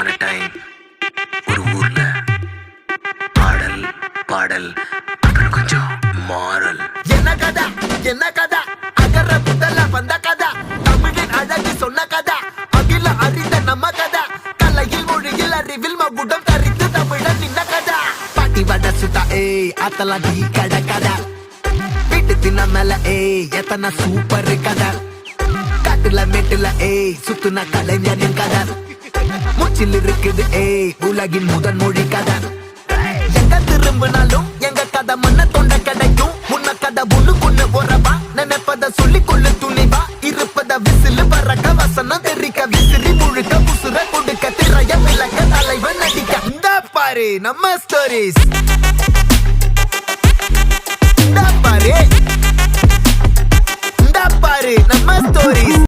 upon a time ஒரு ஊர்ல ஆடல் பாடல் அப்புறம் கொஞ்சம் மாறல். என்ன கதை அகர முதல்ல வந்த கதை, தமிழின் அழகு சொன்ன கதை, அகில அறிந்த நம்ம கதை, கலையில் மொழியில் அறிவில் மகுடம் தரித்து தமிழன் நின்ன கதை. பாட்டி வட சுட்டா அத்தலாம் டீ கடை கதை, வீட்டு தின்ன மேல எத்தனை சூப்பர் கதை, காட்டுல மேட்டுல சுத்துன கலைஞனின் கதை, மூச்சில் இருக்குது உலகின் முதன் மொழி கதை. எங்க திரும்பினாலும் எங்க கதை மண்ண தொண்ட கிடைக்கும், முன்ன கதை ஒண்ணு கொண்டு போறவா, நினைப்பத சொல்லி கொள்ளு துணிவா, இருப்பத விசிலு பறக்க வசனம் தெரிக்க விசிறி முழுக்க புசுர கொடுக்க திரைய விளக்க தலைவன் நடிக்க. இந்த பாரு நம்ம ஸ்டோரிஸ், இந்த பாரு நம்ம ஸ்டோரிஸ்.